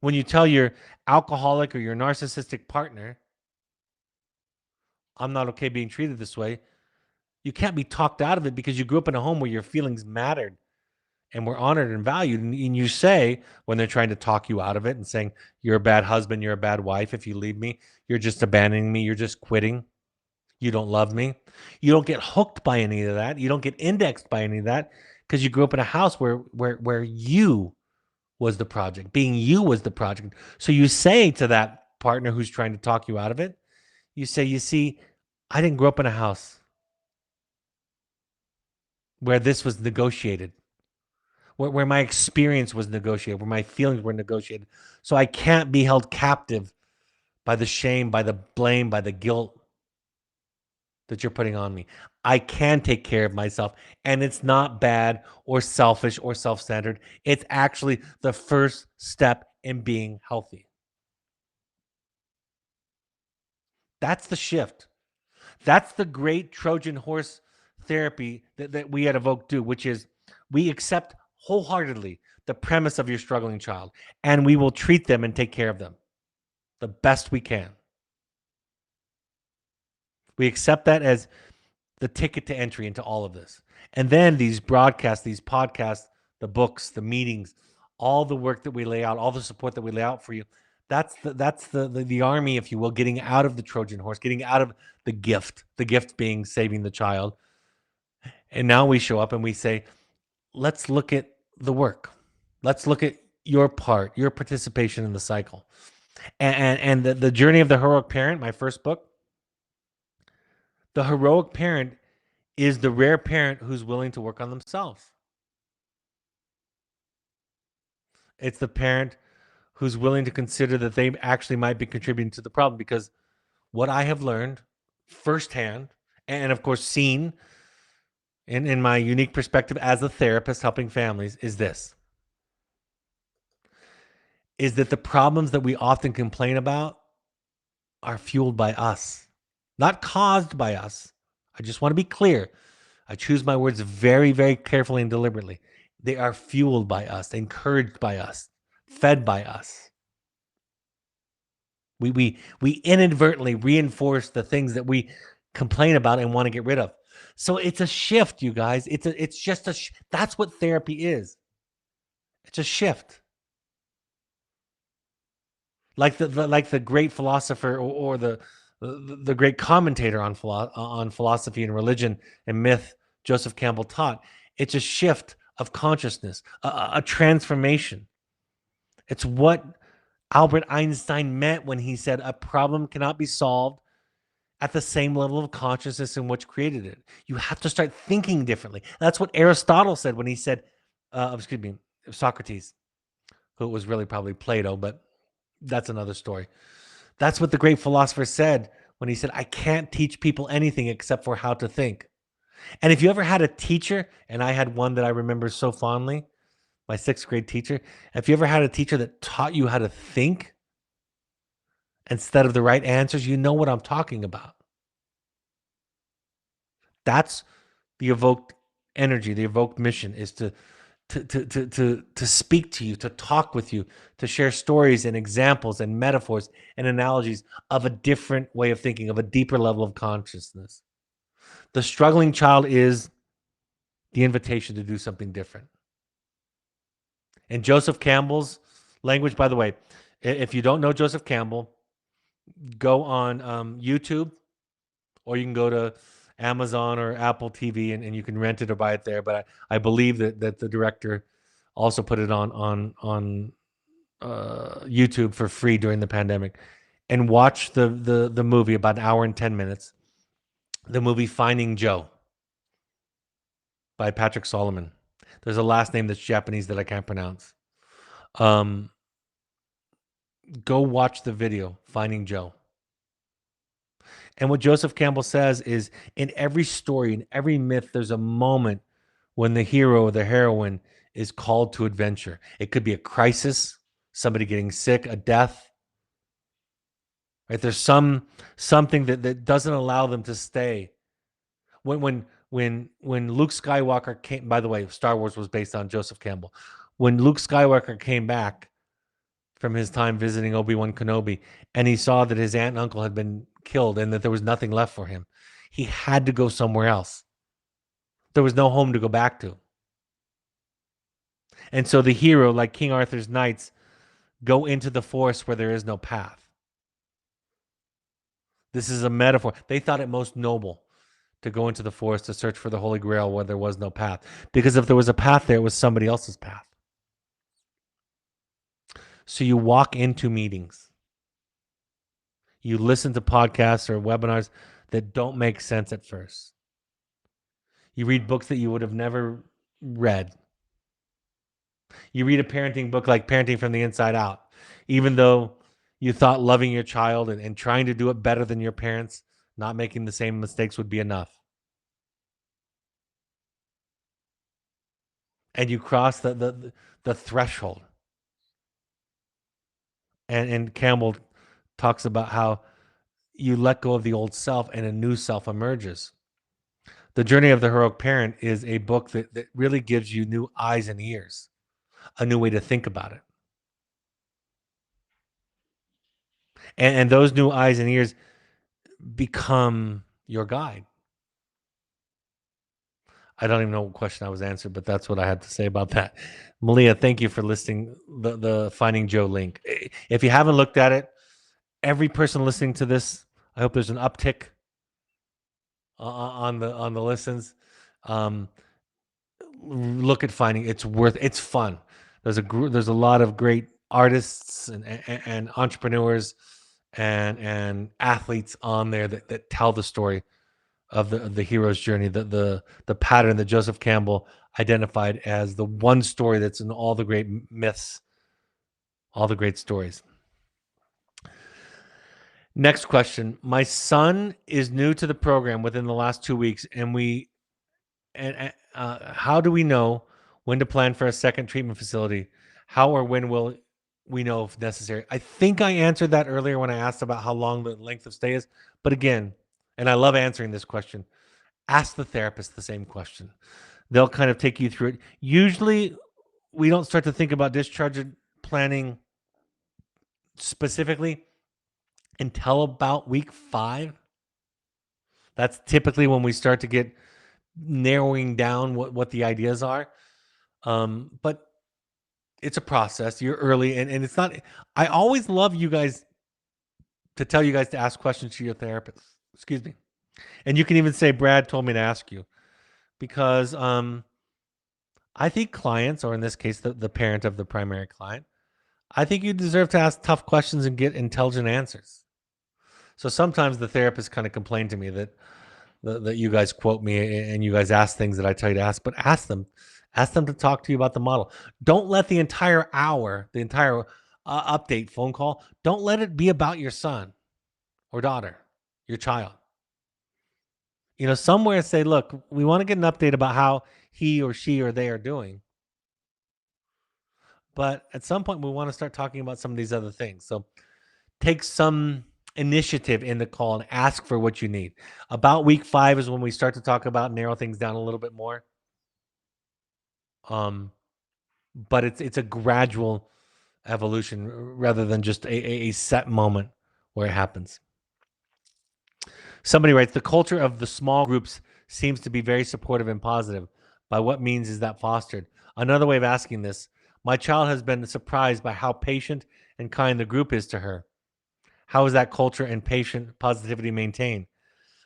when you tell your alcoholic or your narcissistic partner, I'm not okay being treated this way, you can't be talked out of it because you grew up in a home where your feelings mattered and were honored and valued. And you say, when they're trying to talk you out of it and saying, you're a bad husband, you're a bad wife, if you leave me, you're just abandoning me, you're just quitting, you don't love me. You don't get hooked by any of that. You don't get indexed by any of that because you grew up in a house where you was the project. Being you was the project. So you say to that partner who's trying to talk you out of it, you say, you see, I didn't grow up in a house where this was negotiated, where my experience was negotiated, where my feelings were negotiated. So I can't be held captive by the shame, by the blame, by the guilt that you're putting on me. I can take care of myself. And it's not bad or selfish or self-centered. It's actually the first step in being healthy. That's the shift. That's the great Trojan horse therapy that we at Evoke do, which is we accept wholeheartedly the premise of your struggling child, and we will treat them and take care of them the best we can. We accept that as the ticket to entry into all of this. And then these broadcasts, these podcasts, the books, the meetings, all the work that we lay out, all the support that we lay out for you, that's the army, if you will, getting out of the Trojan horse, getting out of the gift being saving the child. And now we show up and we say, let's look at the work. Let's look at your part, your participation in the cycle. And the journey of the heroic parent, my first book, the heroic parent is the rare parent who's willing to work on themselves. It's the parent who's willing to consider that they actually might be contributing to the problem, because what I have learned firsthand, and of course seen in my unique perspective as a therapist helping families, is this, is that the problems that we often complain about are fueled by us, not caused by us. I just want to be clear. I choose my words very, very carefully and deliberately. They are fueled by us, encouraged by us, fed by us. We inadvertently reinforce the things that we complain about and want to get rid of. So it's a shift, you guys. It's just that's what therapy is. It's a shift. Like the great philosopher or the great commentator on philosophy and religion and myth, Joseph Campbell, taught. It's a shift of consciousness, a transformation. It's what Albert Einstein meant when he said a problem cannot be solved at the same level of consciousness in which created it. You have to start thinking differently. That's what Aristotle said when he said, Socrates, who was really probably Plato, but that's another story. That's what the great philosopher said when he said, I can't teach people anything except for how to think. And if you ever had a teacher, and I had one that I remember so fondly, my 6th grade teacher, if you ever had a teacher that taught you how to think instead of the right answers, you know what I'm talking about. That's the evoked energy, the evoked mission, is to speak to you, to talk with you, to share stories and examples and metaphors and analogies of a different way of thinking, of a deeper level of consciousness. The struggling child is the invitation to do something different. And Joseph Campbell's language, by the way, if you don't know Joseph Campbell, go on YouTube, or you can go to Amazon or Apple TV and you can rent it or buy it there. But I believe that the director also put it on YouTube for free during the pandemic. And watch the movie, about an hour and 10 minutes. The movie Finding Joe by Patrick Solomon. There's a last name that's Japanese that I can't pronounce. Go watch the video, Finding Joe. And what Joseph Campbell says is, in every story, in every myth, there's a moment when the hero or the heroine is called to adventure. It could be a crisis, somebody getting sick, a death. Right? There's something that doesn't allow them to stay. When Luke Skywalker came, by the way, Star Wars was based on Joseph Campbell. When Luke Skywalker came back from his time visiting Obi-Wan Kenobi, and he saw that his aunt and uncle had been killed and that there was nothing left for him, he had to go somewhere else. There was no home to go back to. And so the hero, like King Arthur's knights, go into the forest where there is no path. This is a metaphor. They thought it most noble to go into the forest to search for the Holy Grail where there was no path. Because if there was a path there, it was somebody else's path. So you walk into meetings. You listen to podcasts or webinars that don't make sense at first. You read books that you would have never read. You read a parenting book like Parenting from the Inside Out. Even though you thought loving your child and trying to do it better than your parents not making the same mistakes would be enough. And you cross the threshold. And Campbell talks about how you let go of the old self and a new self emerges. The Journey of the Heroic Parent is a book that really gives you new eyes and ears, a new way to think about it. And those new eyes and ears become your guide. I don't even know what question I was answered, but that's what I had to say about that. Malia, thank you for listing the Finding Joe link. If you haven't looked at it, every person listening to this, I hope there's an uptick on the listens. Um, Look at Finding. It's fun. There's a lot of great artists and entrepreneurs and athletes on there that tell the story of the hero's journey, the pattern that Joseph Campbell identified as the one story that's in all the great myths, all the great stories. Next question. My son is new to the program within the last 2 weeks, and how do we know when to plan for a second treatment facility? How or when will we know if necessary? I think I answered that earlier when I asked about how long the length of stay is. But again, and I love answering this question, ask the therapist the same question. They'll kind of take you through it. Usually, we don't start to think about discharge planning specifically until about week 5. That's typically when we start to get narrowing down what the ideas are. But it's a process. You're early, and it's not. I always love you guys to tell you guys to ask questions to your therapist. Excuse me. And you can even say, Brad told me to ask you, because I think clients, or in this case, the parent of the primary client, I think you deserve to ask tough questions and get intelligent answers. So sometimes the therapists kind of complain to me that you guys quote me and you guys ask things that I tell you to ask, but ask them. Ask them to talk to you about the model. Don't let the entire hour, the entire update phone call, don't let it be about your son or daughter, your child. Somewhere say, look, we want to get an update about how he or she or they are doing. But at some point, we want to start talking about some of these other things. So take some initiative in the call and ask for what you need. About week 5 is when we start to talk about narrow things down a little bit more. But it's a gradual evolution rather than just a set moment where it happens. Somebody writes, the culture of the small groups seems to be very supportive and positive. By what means is that fostered? Another way of asking this, my child has been surprised by how patient and kind the group is to her. How is that culture and patient positivity maintained?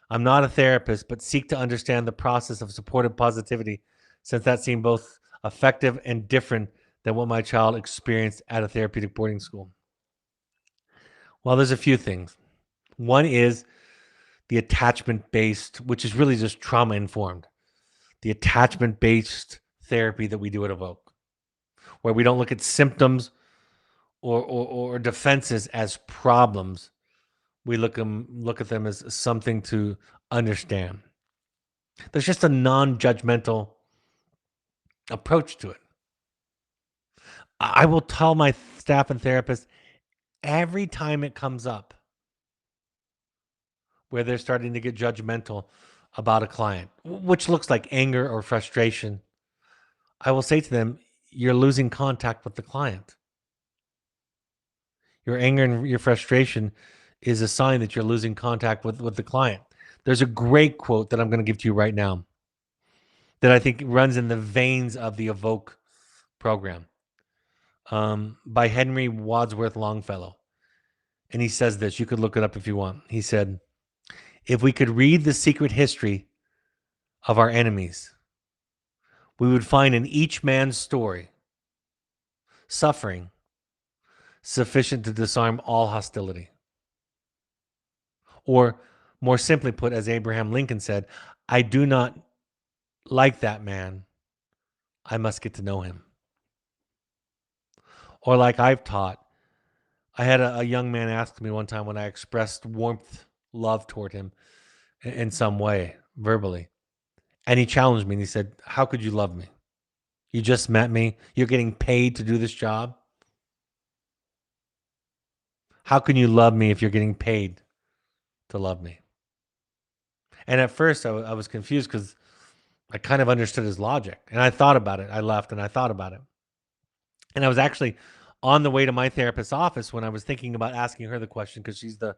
I'm not a therapist, but seek to understand the process of supportive positivity, since that seemed both effective and different than what my child experienced at a therapeutic boarding school. Well, there's a few things. One is the attachment-based, which is really just trauma-informed. The attachment-based therapy that we do at Evoke, where we don't look at symptoms or defenses as problems. We look at them as something to understand. There's just a non-judgmental approach to it. I will tell my staff and therapists every time it comes up where they're starting to get judgmental about a client, which looks like anger or frustration. I will say to them, you're losing contact with the client. Your anger and your frustration is a sign that you're losing contact with the client. There's a great quote that I'm going to give to you right now that I think runs in the veins of the Evoke program, by Henry Wadsworth Longfellow. And he says this, you could look it up if you want. He said, if we could read the secret history of our enemies, we would find in each man's story suffering sufficient to disarm all hostility. Or more simply put, as Abraham Lincoln said, I do not like that man. I must get to know him. Or like I've taught, I had a young man ask me one time when I expressed warmth, love toward him. in some way, verbally. And he challenged me and he said, "How could you love me? You just met me. You're getting paid to do this job. How can you love me if you're getting paid to love me?" And at first I was confused because I kind of understood his logic. And I thought about it. I left and I thought about it. And I was actually on the way to my therapist's office when I was thinking about asking her the question, because she's the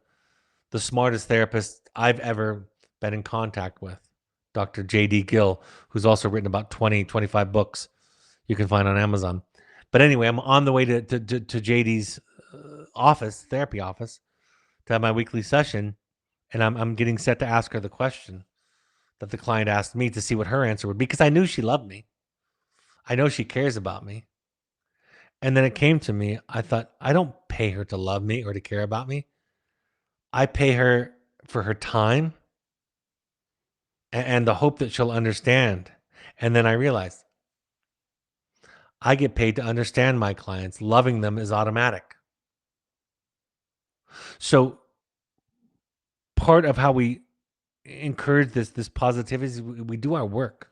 smartest therapist I've ever been in contact with. Dr. J.D. Gill, who's also written about 25 books you can find on Amazon. But anyway, I'm on the way to JD's office, therapy office, to have my weekly session. And I'm getting set to ask her the question that the client asked me, to see what her answer would be, because I knew she loved me. I know she cares about me. And then it came to me, I thought, I don't pay her to love me or to care about me. I pay her for her time and the hope that she'll understand. And then I realized I get paid to understand my clients. Loving them is automatic. So part of how we encourage this positivity is we do our work.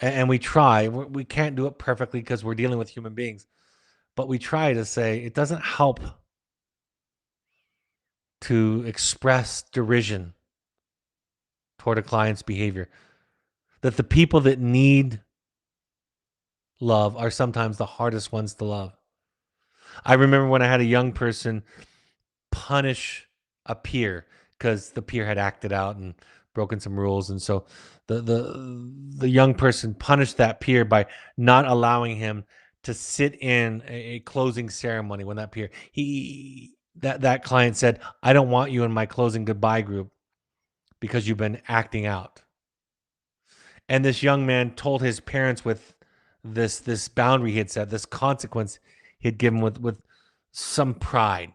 And we try. We can't do it perfectly because we're dealing with human beings. But we try to say it doesn't help to express derision toward a client's behavior. That the people that need love are sometimes the hardest ones to love. I remember when I had a young person punish a peer because the peer had acted out and broken some rules, and so the young person punished that peer by not allowing him to sit in a closing ceremony. When that peer, that client said, "I don't want you in my closing goodbye group because you've been acting out." And this young man told his parents, with this boundary he had set, this consequence he had given, with some pride,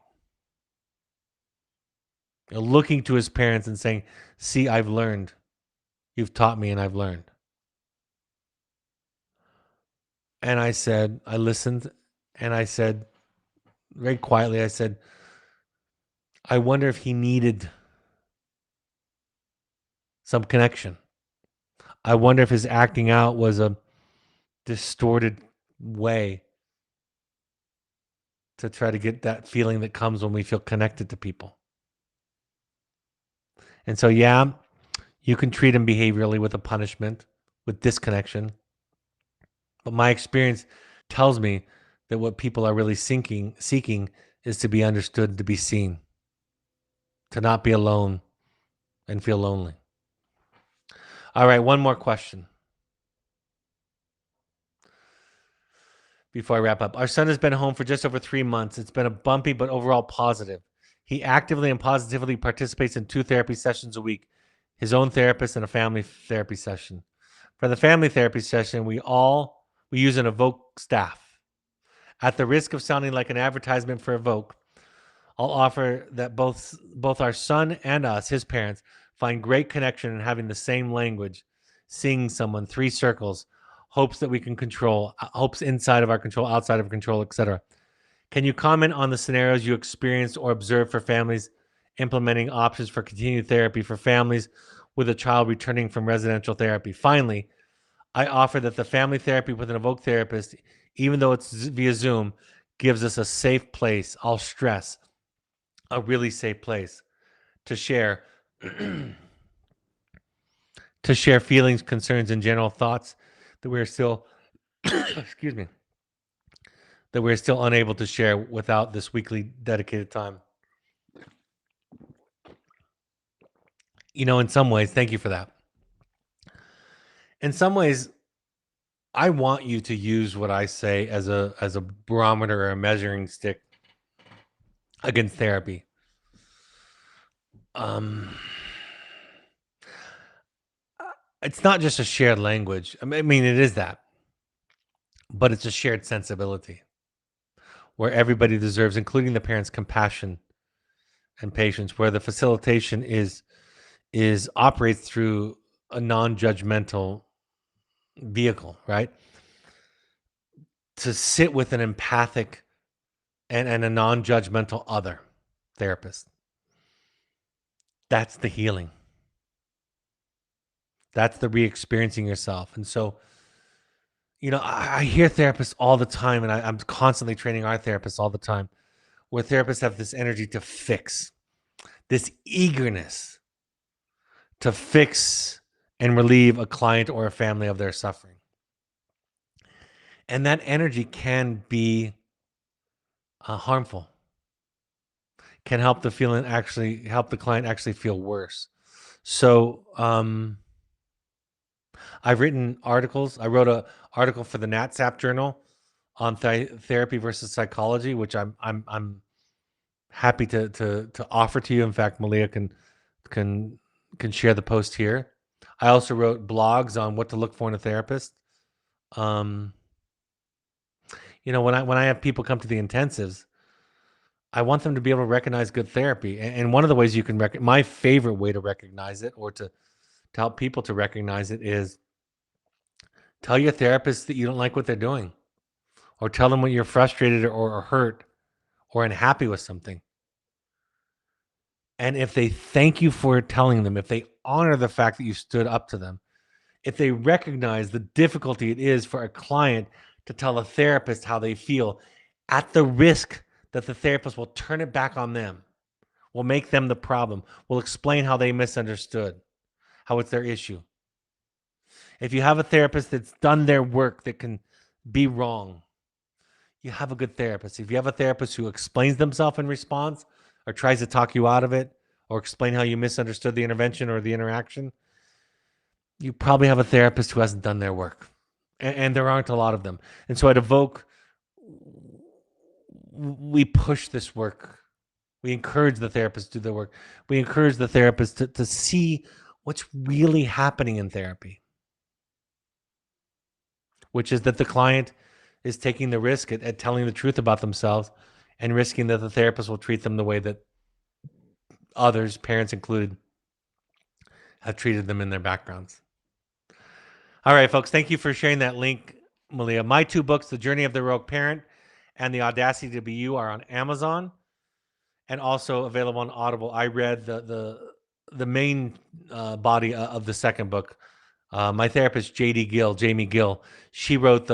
looking to his parents and saying, "See, I've learned. You've taught me and I've learned." And I said, I listened, and I said, very quietly, I said, "I wonder if he needed some connection. I wonder if his acting out was a distorted way to try to get that feeling that comes when we feel connected to people." And so, yeah, you can treat him behaviorally with a punishment, with disconnection. But my experience tells me that what people are really seeking is to be understood, to be seen, to not be alone and feel lonely. All right, one more question before I wrap up. Our son has been home for just over 3 months. It's been a bumpy but overall positive. He actively and positively participates in 2 therapy sessions a week, his own therapist and a family therapy session. For the family therapy session, we use an Evoke staff. At the risk of sounding like an advertisement for Evoke, I'll offer that both our son and us, his parents, find great connection in having the same language, seeing someone, 3 circles, hopes that we can control, hopes inside of our control, outside of control, etc. Can you comment on the scenarios you experienced or observed for families implementing options for continued therapy for families with a child returning from residential therapy? Finally, I offer that the family therapy with an Evoke therapist, even though it's via Zoom, gives us a safe place. I'll stress, a really safe place to share to share feelings, concerns, and general thoughts that we're still excuse me, that we're still unable to share without this weekly dedicated time. In some ways, thank you for that. In some ways, I want you to use what I say as a barometer or a measuring stick against therapy. It's not just a shared language. I mean, it is that, but it's a shared sensibility where everybody deserves, including the parents, compassion and patience. Where the facilitation is operates through a non-judgmental vehicle, right? To sit with an empathic and a non-judgmental other therapist. That's the healing. That's the re-experiencing yourself. And so, I hear therapists all the time, and I'm constantly training our therapists all the time, where therapists have this energy to fix, this eagerness to fix and relieve a client or a family of their suffering. And that energy can be harmful, can help the client actually feel worse. So I've written articles. I wrote an article for the NatSap Journal on therapy versus psychology, which I'm happy to offer to you. In fact, Malia can share the post here. I also wrote blogs on what to look for in a therapist. When I have people come to the intensives, I want them to be able to recognize good therapy. And one of the ways you can my favorite way to recognize it, or to help people to recognize it, is tell your therapist that you don't like what they're doing, or tell them when you're frustrated or hurt or unhappy with something. And if they thank you for telling them, if they honor the fact that you stood up to them, if they recognize the difficulty it is for a client to tell a therapist how they feel, at the risk that the therapist will turn it back on them, will make them the problem, will explain how they misunderstood, how it's their issue. If you have a therapist that's done their work that can be wrong, you have a good therapist. If you have a therapist who explains themselves in response, or tries to talk you out of it, or explain how you misunderstood the intervention or the interaction, you probably have a therapist who hasn't done their work. And there aren't a lot of them. And so at Evoke, we push this work. We encourage the therapist to do their work. We encourage the therapist to see what's really happening in therapy, which is that the client is taking the risk at telling the truth about themselves, and risking that the therapist will treat them the way that others, parents included, have treated them in their backgrounds. All right, folks, thank you for sharing that link, Malia. My two books, The Journey of the Heroic Parent and The Audacity to Be You, are on Amazon and also available on Audible. I read the main body of the second book. My therapist, Jamie Gill, she wrote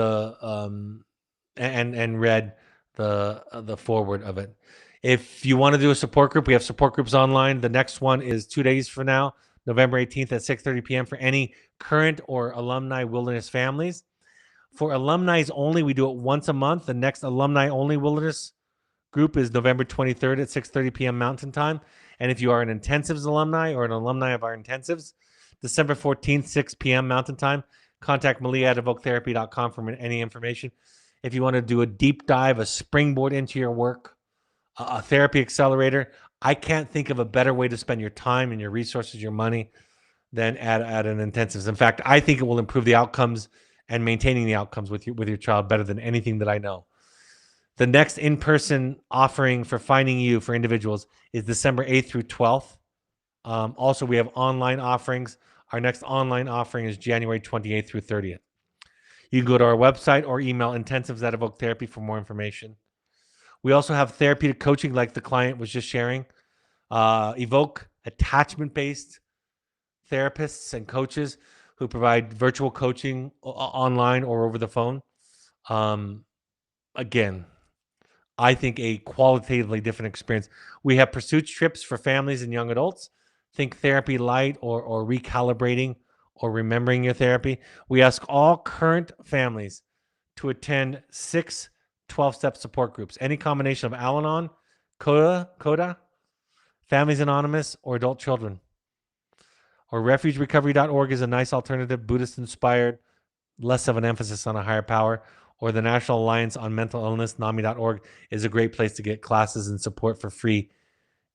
and read the foreword of it. If you want to do a support group, we have support groups online. The next one is 2 days from now, November 18th at 6:30 p.m. for any current or alumni wilderness families. For alumni only, we do it once a month. The next alumni only wilderness group is November 23rd at 6:30 p.m. Mountain Time. And if you are an intensives alumni or an alumni of our intensives, December 14th, 6 p.m. Mountain Time, contact Malia at evoketherapy.com for any information. If you want to do a deep dive, a springboard into your work, a therapy accelerator, I can't think of a better way to spend your time and your resources, your money, than at an intensives. In fact, I think it will improve the outcomes and maintaining the outcomes with your child better than anything that I know. The next in-person offering for Finding You for individuals is December 8th through 12th. Also, we have online offerings. Our next online offering is January 28th through 30th. You can go to our website or email intensives at Evoke Therapy for more information. We also have therapeutic coaching, like the client was just sharing. Evoke attachment-based therapists and coaches who provide virtual coaching online or over the phone. Again, I think a qualitatively different experience. We have pursuit trips for families and young adults. Think Therapy Light or recalibrating or remembering your therapy. We ask all current families to attend 6 12-step support groups, any combination of Al-Anon, CODA, Families Anonymous, or Adult Children. Or refugerecovery.org is a nice alternative, Buddhist-inspired, less of an emphasis on a higher power. Or the National Alliance on Mental Illness, NAMI.org, is a great place to get classes and support for free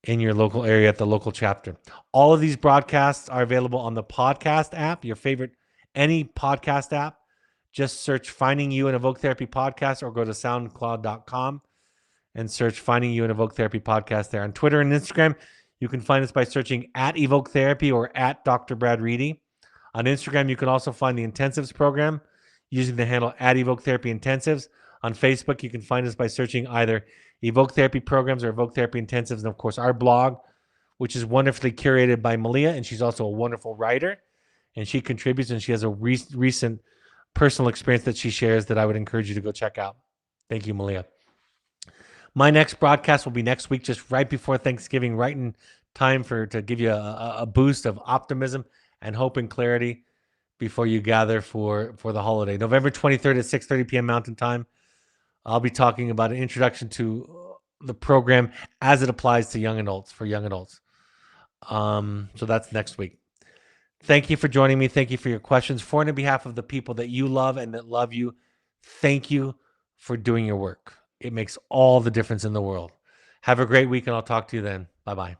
in your local area at the local chapter. All of these broadcasts are available on the podcast app, your favorite, any podcast app. Just search Finding You and Evoke Therapy Podcast, or go to soundcloud.com and search Finding You and Evoke Therapy Podcast there. On Twitter and Instagram, you can find us by searching at Evoke Therapy or at Dr. Brad Reedy. On Instagram, you can also find the intensives program using the handle at Evoke Therapy Intensives. On Facebook, you can find us by searching either Evoke Therapy Programs or Evoke Therapy Intensives. And of course, our blog, which is wonderfully curated by Malia, and she's also a wonderful writer, and she contributes, and she has a recent personal experience that she shares that I would encourage you to go check out. Thank you, Malia. My next broadcast will be next week, just right before Thanksgiving, right in time to give you a boost of optimism and hope and clarity before you gather for the holiday. November 23rd at 6:30 p.m. Mountain Time. I'll be talking about an introduction to the program as it applies to young adults, for young adults. So that's next week. Thank you for joining me. Thank you for your questions. For and on behalf of the people that you love and that love you, thank you for doing your work. It makes all the difference in the world. Have a great week, and I'll talk to you then. Bye-bye.